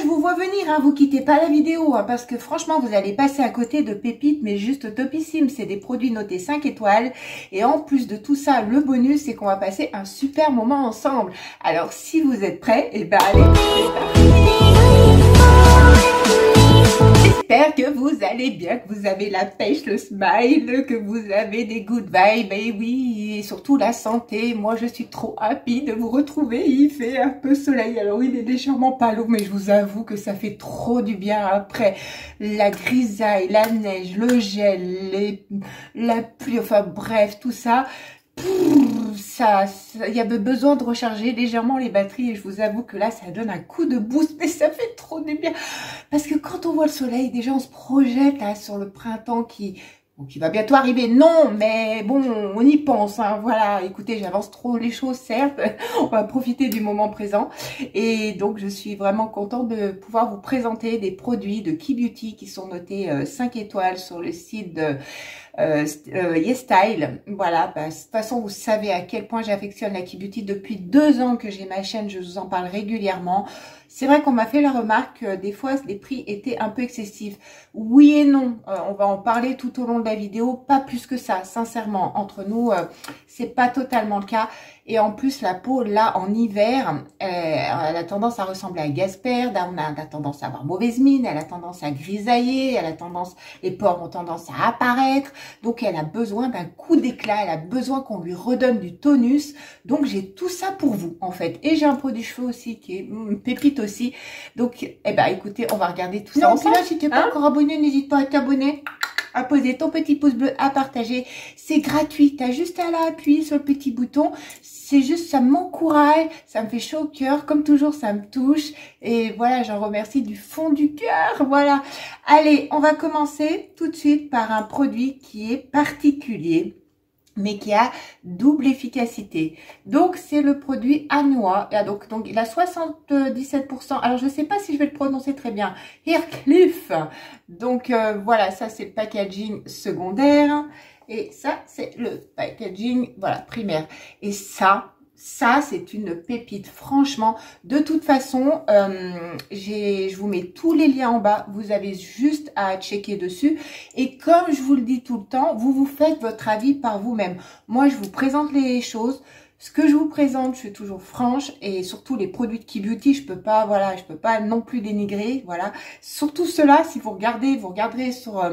je vous vois venir, hein, vous quittez pas la vidéo, hein, parce que franchement, vous allez passer à côté de pépites, mais juste topissimes. C'est des produits notés 5 étoiles. Et en plus de tout ça, le bonus, c'est qu'on va passer un super moment ensemble. Alors, si vous êtes prêts, et ben allez, c'est parti. J'espère que vous allez bien, que vous avez la pêche, le smile, que vous avez des good vibes, et oui, et surtout la santé. Moi, je suis trop happy de vous retrouver. Il fait un peu soleil, alors il est légèrement palo, mais je vous avoue que ça fait trop du bien après la grisaille, la neige, le gel, la pluie, enfin bref, tout ça. Il y avait besoin de recharger légèrement les batteries et je vous avoue que là ça donne un coup de boost, mais ça fait trop du bien parce que quand on voit le soleil, déjà on se projette là, sur le printemps qui va bientôt arriver. Non, mais bon, on y pense, hein. Voilà, écoutez, j'avance trop les choses, certes. On va profiter du moment présent. Et donc, je suis vraiment contente de pouvoir vous présenter des produits de Key Beauty qui sont notés 5 étoiles sur le site de YesStyle. Voilà, bah, de toute façon, vous savez à quel point j'affectionne la Key Beauty. Depuis 2 ans que j'ai ma chaîne, je vous en parle régulièrement. C'est vrai qu'on m'a fait la remarque que des fois, les prix étaient un peu excessifs. Oui et non, on va en parler tout au long de la vidéo, pas plus que ça, sincèrement. Entre nous, c'est pas totalement le cas. Et en plus, la peau, là, en hiver, elle a tendance à ressembler à Gasper, on a tendance à avoir mauvaise mine, elle a tendance à grisailler, les pores ont tendance à apparaître. Donc, elle a besoin d'un coup d'éclat, elle a besoin qu'on lui redonne du tonus. Donc, j'ai tout ça pour vous, en fait. Et j'ai un produit cheveux aussi qui est pépite aussi. Donc, eh ben, écoutez, on va regarder tout ça ensemble. Si tu n'es pas encore abonné, n'hésite pas à t'abonner, à poser ton petit pouce bleu, à partager. C'est gratuit, tu as juste à appuyer sur le petit bouton. C'est juste, ça m'encourage, ça me fait chaud au cœur. Comme toujours, ça me touche. Et voilà, j'en remercie du fond du cœur. Voilà. Allez, on va commencer tout de suite par un produit qui est particulier, mais qui a double efficacité. Donc, c'est le produit Anois. Donc, il a 77%. Alors, je ne sais pas si je vais le prononcer très bien. Haircliff. Donc, voilà, ça, c'est le packaging secondaire. Et ça, c'est le packaging, voilà, primaire. Et ça, c'est une pépite. Franchement, de toute façon, je vous mets tous les liens en bas. Vous avez juste à checker dessus. Et comme je vous le dis tout le temps, vous faites votre avis par vous-même. Moi, je vous présente les choses. Ce que je vous présente, je suis toujours franche, et surtout les produits de Key Beauty, je peux pas non plus dénigrer, voilà. Surtout ceux-là, si vous regarderez sur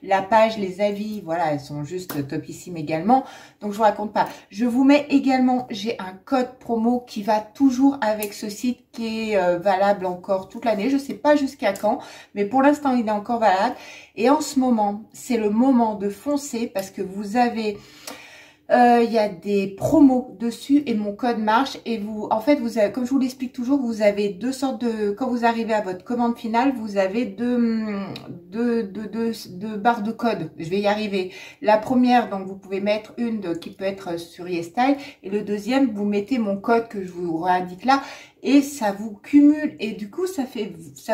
la page, les avis, voilà, elles sont juste topissimes également. Donc je vous raconte pas. Je vous mets également, j'ai un code promo qui va toujours avec ce site qui est valable encore toute l'année. Je sais pas jusqu'à quand, mais pour l'instant il est encore valable. Et en ce moment, c'est le moment de foncer parce que vous avez il y a des promos dessus et mon code marche. Et vous, en fait, vous avez, comme je vous l'explique toujours, vous avez deux sortes de, quand vous arrivez à votre commande finale, vous avez deux barres de code. Je vais y arriver. La première, donc vous pouvez mettre une qui peut être sur YesStyle, et le deuxième, vous mettez mon code que je vous indique là. Et ça vous cumule et du coup ça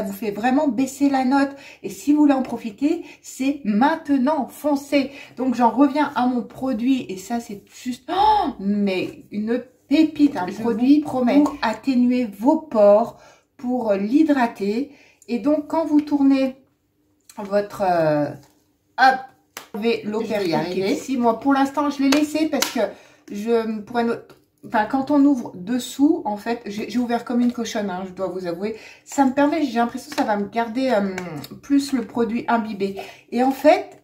vous fait vraiment baisser la note. Et si vous voulez en profiter, c'est maintenant, foncez. Donc j'en reviens à mon produit et ça c'est juste mais une pépite, un produit promet pour atténuer vos pores, pour l'hydrater. Et donc quand vous tournez votre hop, l'opération ici, moi pour l'instant je l'ai laissé parce que je pourrais quand on ouvre dessous, en fait, j'ai ouvert comme une cochonne, hein, je dois vous avouer. Ça me permet, j'ai l'impression que ça va me garder plus le produit imbibé. Et en fait,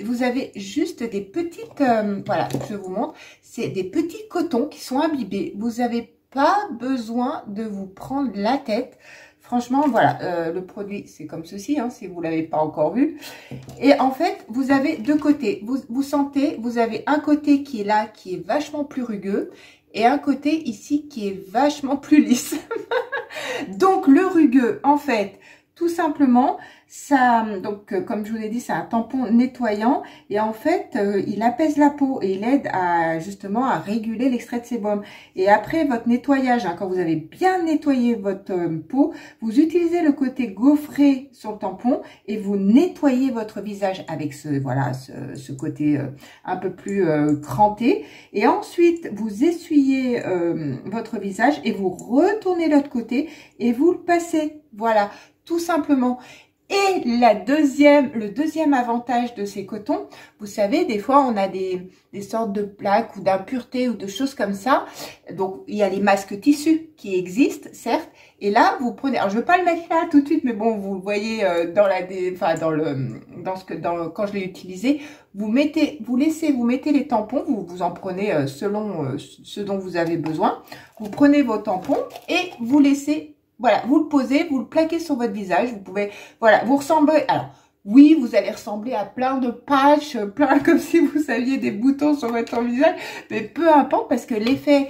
vous avez juste des petites, voilà, je vous montre, c'est des petits cotons qui sont imbibés. Vous n'avez pas besoin de vous prendre la tête. Franchement, voilà, le produit, c'est comme ceci, hein, si vous ne l'avez pas encore vu. Et en fait, vous avez deux côtés. Vous sentez, vous avez un côté qui est là, qui est vachement plus rugueux, et un côté ici qui est vachement plus lisse. Donc, le rugueux, en fait, tout simplement, ça, donc comme je vous l'ai dit, c'est un tampon nettoyant et en fait, il apaise la peau et il aide à justement à réguler l'extrait de sébum. Et après votre nettoyage, hein, quand vous avez bien nettoyé votre peau, vous utilisez le côté gaufré sur le tampon et vous nettoyez votre visage avec ce côté un peu plus cranté. Et ensuite, vous essuyez votre visage et vous retournez l'autre côté et vous le passez. Voilà, tout simplement. Et le deuxième avantage de ces cotons, vous savez, des fois, on a des sortes de plaques ou d'impuretés ou de choses comme ça. Donc, il y a les masques tissus qui existent, certes. Et là, vous prenez, alors je ne vais pas le mettre là tout de suite, mais bon, vous le voyez quand je l'ai utilisé, vous mettez les tampons, vous en prenez selon ce dont vous avez besoin. Vous prenez vos tampons et vous laissez. Voilà, vous le posez, vous le plaquez sur votre visage. Vous pouvez, voilà, vous ressemblez. Alors, oui, vous allez ressembler à plein de patchs, plein comme si vous aviez des boutons sur votre visage, mais peu importe parce que l'effet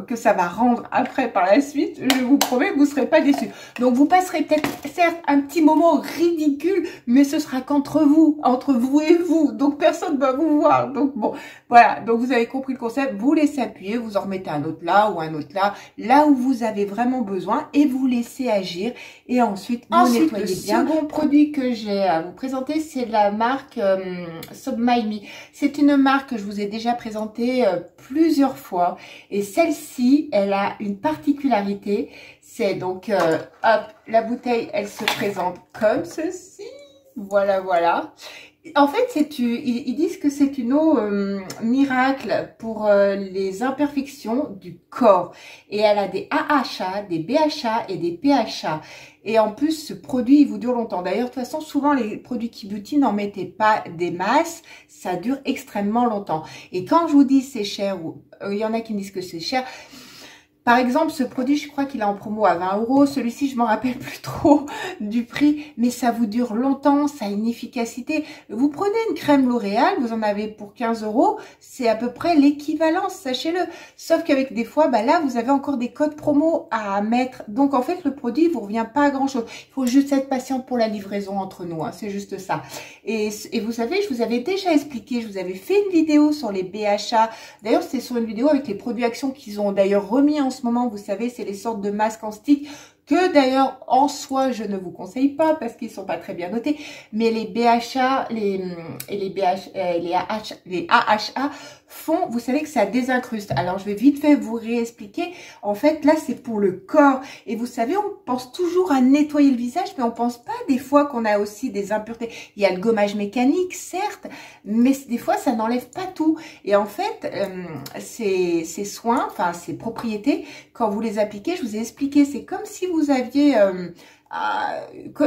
que ça va rendre après par la suite, je vous promets que vous ne serez pas déçus. Donc, vous passerez peut-être, certes, un petit moment ridicule, mais ce sera entre vous et vous. Donc, personne ne va vous voir. Donc, bon, voilà. Donc, vous avez compris le concept. Vous laissez appuyer, vous en remettez un autre là ou un autre là où vous avez vraiment besoin et vous laissez agir. Et ensuite, vous nettoyez bien. Le second produit que j'ai à vous présenter, c'est la marque Submile Me. C'est une marque que je vous ai déjà présentée plusieurs fois. Et celle-ci, elle a une particularité. C'est donc, hop, la bouteille, elle se présente comme ceci. Voilà, voilà. En fait, ils disent que c'est une eau miracle pour les imperfections du corps. Et elle a des AHA, des BHA et des PHA. Et en plus, ce produit, il vous dure longtemps. D'ailleurs, de toute façon, souvent, les produits Kibouti n'en mettez pas des masses. Ça dure extrêmement longtemps. Et quand je vous dis c'est cher, ou il y en a qui me disent que c'est cher. Par exemple, ce produit, je crois qu'il est en promo à 20 €. Celui-ci, je m'en rappelle plus trop du prix, mais ça vous dure longtemps, ça a une efficacité. Vous prenez une crème L'Oréal, vous en avez pour 15 €, c'est à peu près l'équivalence, sachez-le. Sauf qu'avec des fois, là, vous avez encore des codes promo à mettre. Donc, en fait, le produit, il vous revient pas à grand-chose. Il faut juste être patiente pour la livraison entre nous, hein, c'est juste ça. Et vous savez, je vous avais déjà expliqué, je vous avais fait une vidéo sur les BHA. D'ailleurs, c'est sur une vidéo avec les produits Action qu'ils ont d'ailleurs remis en ce moment, vous savez, c'est les sortes de masques en stick que d'ailleurs en soi je ne vous conseille pas parce qu'ils sont pas très bien notés, mais les BHA les AHA font, vous savez que ça désincruste. Alors je vais vite fait vous réexpliquer. En fait là c'est pour le corps et vous savez on pense toujours à nettoyer le visage mais on pense pas des fois qu'on a aussi des impuretés. Il y a le gommage mécanique certes, mais des fois ça n'enlève pas tout et en fait ces soins, enfin ces propriétés, quand vous les appliquez, je vous ai expliqué, c'est comme si vous aviez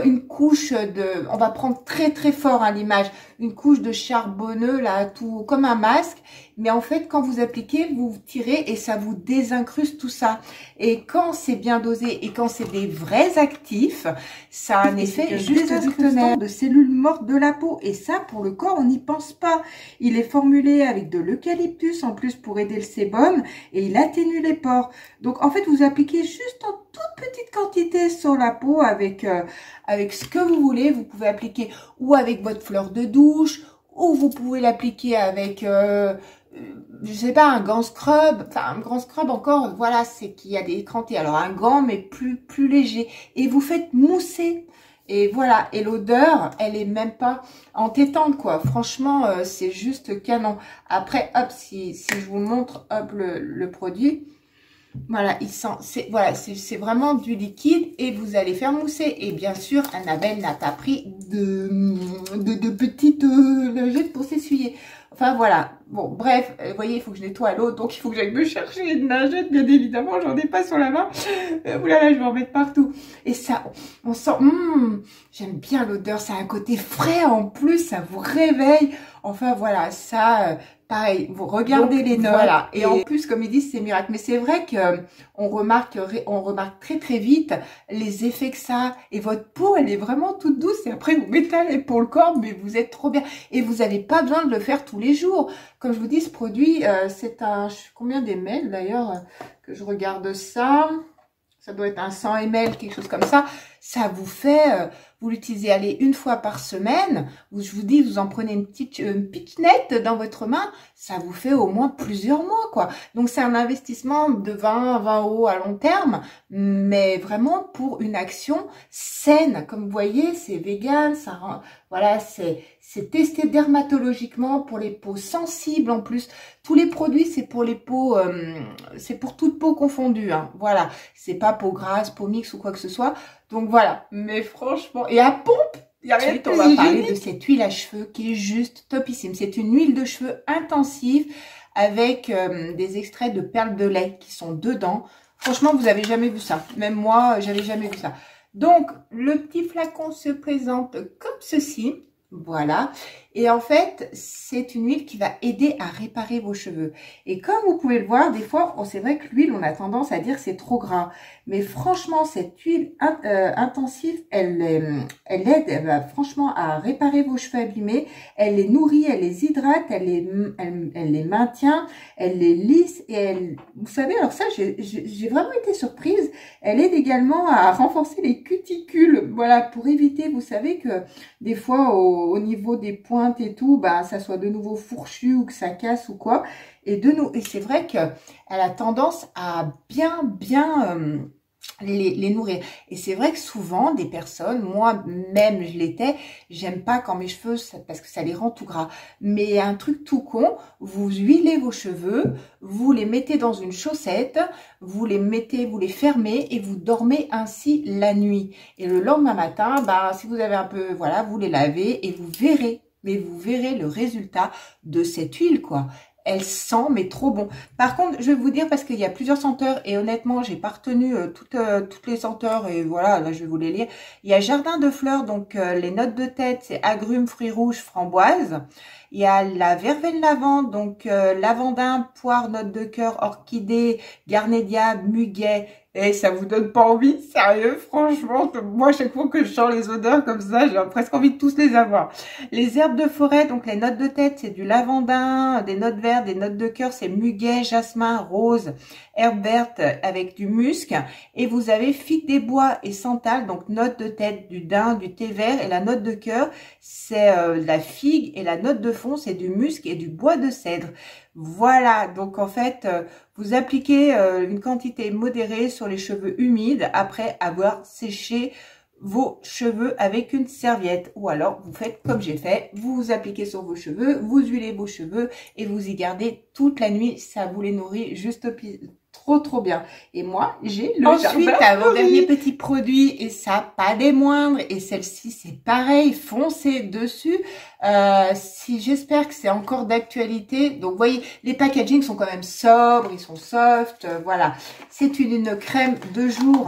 une couche de, on va prendre très très fort hein, l'image, une couche de charbonneux là, tout comme un masque, mais en fait quand vous appliquez, vous tirez et ça vous désincruste tout ça. Et quand c'est bien dosé et quand c'est des vrais actifs, ça a un effet juste désincrustant de cellules mortes de la peau. Et ça, pour le corps, on n'y pense pas. Il est formulé avec de l'eucalyptus en plus pour aider le sébum et il atténue les pores. Donc en fait, vous appliquez juste en toute petite quantité sur la peau avec ce que vous voulez. Vous pouvez appliquer ou avec votre fleur de douche ou vous pouvez l'appliquer avec je sais pas, un gant scrub, enfin un grand scrub encore, voilà, c'est qu'il y a des crantés. Alors un gant mais plus léger et vous faites mousser. Et voilà, et l'odeur, elle est même pas entêtante quoi. Franchement, c'est juste canon. Après, hop, si je vous montre hop le produit, voilà, il sent, c'est vraiment du liquide et vous allez faire mousser. Et bien sûr, Annabelle n'a pas pris de petites lingettes pour s'essuyer. Enfin voilà, bon bref, vous voyez, il faut que je nettoie l'eau, donc il faut que j'aille me chercher une lingette, bien évidemment, j'en ai pas sur la main. Oulala, je vais en mettre partout. Et ça, on sent, j'aime bien l'odeur, ça a un côté frais en plus, ça vous réveille. Enfin voilà, ça, pareil, vous regardez donc, les notes. Voilà. Et en plus, comme ils disent, c'est miracle. Mais c'est vrai que on remarque très très vite les effets que ça a. Et votre peau, elle est vraiment toute douce. Et après, vous mettez pour le corps, mais vous êtes trop bien. Et vous n'avez pas besoin de le faire tous les jours. Comme je vous dis, ce produit, c'est un, je sais combien d'ml d'ailleurs que je regarde ça. ça doit être un 100 ml, quelque chose comme ça. Ça vous fait, vous l'utilisez, allez, une fois par semaine. Je vous dis, vous en prenez une pitchnette dans votre main. Ça vous fait au moins plusieurs mois, quoi. Donc, c'est un investissement de 20 euros à long terme, mais vraiment pour une action saine. Comme vous voyez, c'est vegan, ça rend, voilà, c'est testé dermatologiquement pour les peaux sensibles en plus. Tous les produits, c'est pour les peaux, c'est pour toute peau confondue, hein. Voilà, c'est pas peau grasse, peau mixte ou quoi que ce soit. Donc voilà, mais franchement, et à pompe, il y a rien de plus hygiénique. On va parler de cette huile à cheveux qui est juste topissime. C'est une huile de cheveux intensive avec des extraits de perles de lait qui sont dedans. Franchement, vous avez jamais vu ça. Même moi, j'avais jamais vu ça. Donc, le petit flacon se présente comme ceci. Voilà. Et en fait, c'est une huile qui va aider à réparer vos cheveux. Et comme vous pouvez le voir, des fois, c'est vrai que l'huile, on a tendance à dire c'est trop gras. Mais franchement, cette huile intensive, elle aide franchement à réparer vos cheveux abîmés. Elle les nourrit, elle les hydrate, elle les maintient, elle les lisse. Et vous savez, alors ça, j'ai vraiment été surprise. Elle aide également à renforcer les cuticules. Voilà, pour éviter, vous savez que des fois, au niveau des pointes et tout, bah, ça soit de nouveau fourchu ou que ça casse ou quoi. Et c'est vrai que elle a tendance à bien les nourrir. Et c'est vrai que souvent, des personnes, moi-même je l'étais, j'aime pas quand mes cheveux, parce que ça les rend tout gras. Mais un truc tout con, vous huilez vos cheveux, vous les mettez dans une chaussette, vous les fermez et vous dormez ainsi la nuit. Et le lendemain matin, bah, si vous avez un peu, voilà, vous les lavez et vous verrez, mais vous verrez le résultat de cette huile, quoi. Elle sent, mais trop bon. Par contre, je vais vous dire, parce qu'il y a plusieurs senteurs, et honnêtement, j'ai pas retenu toutes les senteurs, et voilà, là, je vais vous les lire. Il y a Jardin de fleurs, donc les notes de tête, c'est agrumes, fruits rouges, framboise. Il y a la verveine lavande, donc lavandin, poire, note de cœur, orchidée, garnédia, muguet. Et ça vous donne pas envie, sérieux, franchement, moi, chaque fois que je sens les odeurs comme ça, j'ai presque envie de tous les avoir. Les herbes de forêt, donc les notes de tête, c'est du lavandin, des notes vertes, des notes de cœur, c'est muguet, jasmin, rose, herbe verte avec du musc. Et vous avez figue des bois et santal, donc note de tête, du daim, du thé vert. Et la note de cœur, c'est la figue. Et la note de fond, c'est du musc et du bois de cèdre. Voilà, donc en fait, vous appliquez une quantité modérée sur les cheveux humides après avoir séché vos cheveux avec une serviette. Ou alors, vous faites comme j'ai fait, vous vous appliquez sur vos cheveux, vous huilez vos cheveux et vous y gardez toute la nuit. Ça vous les nourrit juste trop bien. Et moi, j'ai le Ensuite, avant-dernier petit produit, et ça, pas des moindres, et celle-ci, c'est pareil, foncez dessus. Si j'espère que c'est encore d'actualité. Donc, vous voyez, les packagings sont quand même sobres, ils sont soft, voilà. C'est une crème de jour.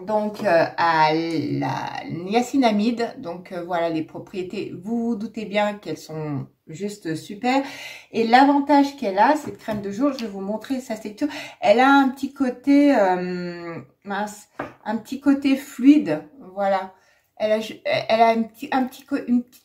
Donc, à la niacinamide. Donc, voilà, les propriétés, vous vous doutez bien qu'elles sont juste super. Et l'avantage qu'elle a, cette crème de jour, je vais vous montrer sa texture. Elle a un petit côté, mince, un petit côté fluide, voilà. Elle a une petite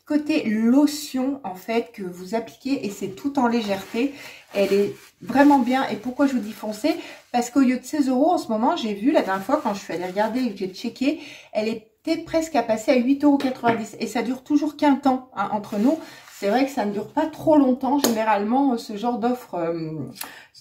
côté lotion, en fait, que vous appliquez, et c'est tout en légèreté. Elle est vraiment bien. Et pourquoi je vous dis foncez? Parce qu'au lieu de 16 € en ce moment, j'ai vu la dernière fois quand je suis allée regarder et que j'ai checké, elle était presque à passer à 8,90 €. Et ça dure toujours qu'un temps, hein, entre nous. C'est vrai que ça ne dure pas trop longtemps, généralement, ce genre d'offre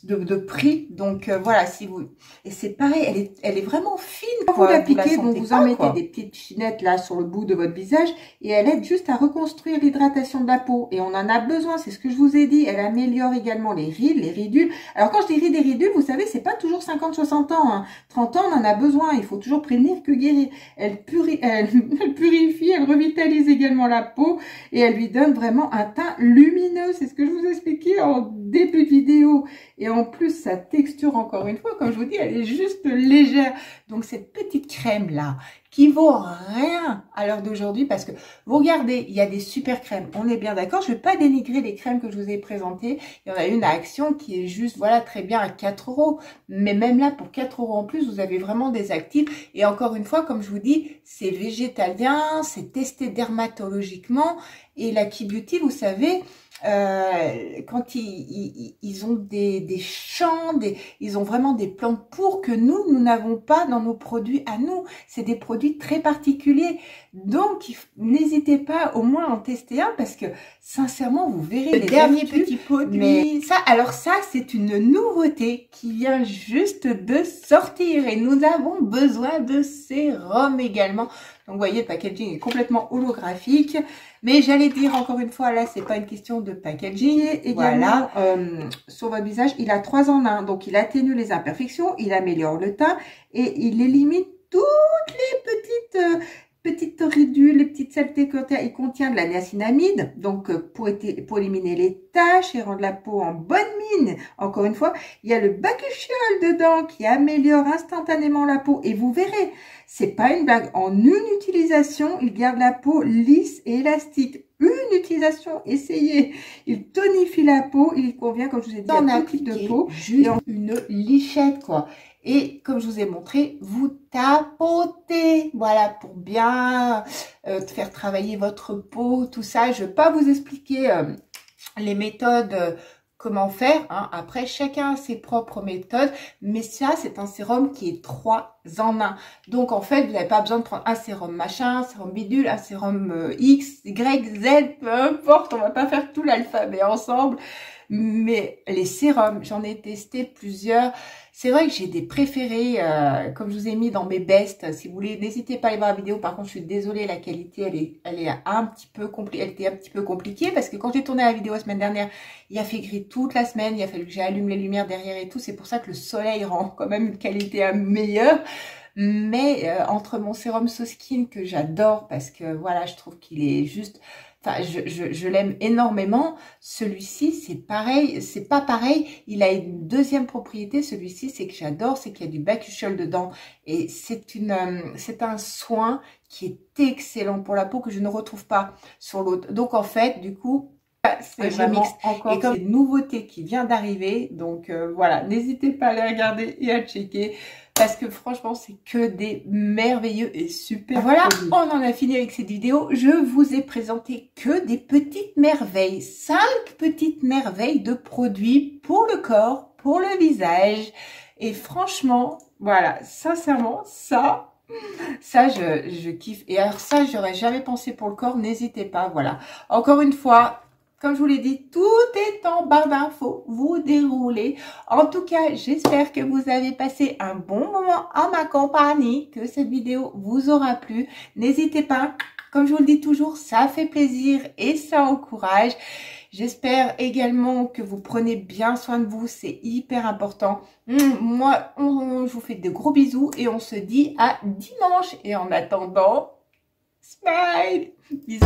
de prix. Donc, voilà, si vous... Et c'est pareil, elle est vraiment fine. Quand vous l'appliquez, donc vous en mettez des petites chinettes là sur le bout de votre visage. Et elle aide juste à reconstruire l'hydratation de la peau. Et on en a besoin, c'est ce que je vous ai dit. Elle améliore également les rides, les ridules. Alors, quand je dis rides et ridules, vous savez, c'est pas toujours 50-60 ans. Hein. 30 ans, on en a besoin. Il faut toujours prévenir que guérir. Elle purifie, elle revitalise également la peau. Et elle lui donne vraiment un teint lumineux, c'est ce que je vous expliquais en début de vidéo. Et en plus, sa texture, encore une fois, comme je vous dis, elle est juste légère. Donc, cette petite crème-là, qui vaut rien à l'heure d'aujourd'hui, parce que vous regardez, il y a des super crèmes, on est bien d'accord, je vais pas dénigrer les crèmes que je vous ai présentées. Il y en a une à Action qui est juste, voilà, très bien à 4 €. Mais même là, pour 4 € en plus, vous avez vraiment des actifs. Et encore une fois, comme je vous dis, c'est végétalien, c'est testé dermatologiquement. Et la Key Beauty, vous savez, quand ils ont des champs, ils ont vraiment des plantes pour que nous n'avons pas dans nos produits à nous. C'est des produits très particuliers. Donc, n'hésitez pas au moins à en tester un parce que sincèrement, vous verrez les derniers petits produits. Mais ça, alors ça, c'est une nouveauté qui vient juste de sortir et nous avons besoin de sérum également. Donc, vous voyez, le packaging est complètement holographique. Mais j'allais dire encore une fois, là, c'est pas une question de packaging. Également, voilà, sur votre visage, il a 3 en 1. Donc, il atténue les imperfections, il améliore le teint et il élimine toutes les petites ridules, les petites saletés qu'il contient. Il contient de la niacinamide, donc pour éliminer les taches et rendre la peau en bonne mine. Encore une fois, il y a le bakuchiol dedans qui améliore instantanément la peau. Et vous verrez, c'est pas une blague. En une utilisation, il garde la peau lisse et élastique. Une utilisation, essayez. Il tonifie la peau, il convient, comme je vous ai dit, à tout type de peau. Juste une lichette, quoi. Et comme je vous ai montré, vous tapotez, voilà, pour bien faire travailler votre peau, tout ça. Je ne vais pas vous expliquer les méthodes, comment faire. Hein. Après, chacun a ses propres méthodes, mais ça, c'est un sérum qui est 3 en 1. Donc, en fait, vous n'avez pas besoin de prendre un sérum machin, un sérum bidule, un sérum X, Y, Z, peu importe. On va pas faire tout l'alphabet ensemble. Mais les sérums, j'en ai testé plusieurs. C'est vrai que j'ai des préférés, comme je vous ai mis dans mes bests. Si vous voulez, n'hésitez pas à aller voir la vidéo. Par contre, je suis désolée, la qualité, elle était un petit peu compliquée parce que quand j'ai tourné la vidéo la semaine dernière, il a fait gris toute la semaine. Il a fallu que j'allume les lumières derrière et tout. C'est pour ça que le soleil rend quand même une qualité meilleure. Mais entre mon sérum So Skin que j'adore parce que voilà, je trouve qu'il est juste... Enfin, je l'aime énormément. Celui-ci, c'est pareil, c'est pas pareil. Il a une deuxième propriété. Celui-ci, c'est que j'adore, c'est qu'il y a du bakuchiol dedans. Et c'est un soin qui est excellent pour la peau que je ne retrouve pas sur l'autre. Donc, en fait, du coup, c'est vraiment encore une nouveauté qui vient d'arriver. Donc, voilà, n'hésitez pas à les regarder et à checker. Parce que franchement, c'est que des merveilleux et super voilà, produits. On en a fini avec cette vidéo. Je vous ai présenté que des petites merveilles. 5 petites merveilles de produits pour le corps, pour le visage. Et franchement, voilà, sincèrement, ça je kiffe. Et alors ça, j'aurais jamais pensé pour le corps. N'hésitez pas, voilà. Encore une fois... Comme je vous l'ai dit, tout est en barre d'infos. Vous déroulez. En tout cas, j'espère que vous avez passé un bon moment en ma compagnie, que cette vidéo vous aura plu. N'hésitez pas, comme je vous le dis toujours, ça fait plaisir et ça encourage. J'espère également que vous prenez bien soin de vous, c'est hyper important. Moi, je vous fais de gros bisous et on se dit à dimanche. Et en attendant, smile. Bisous.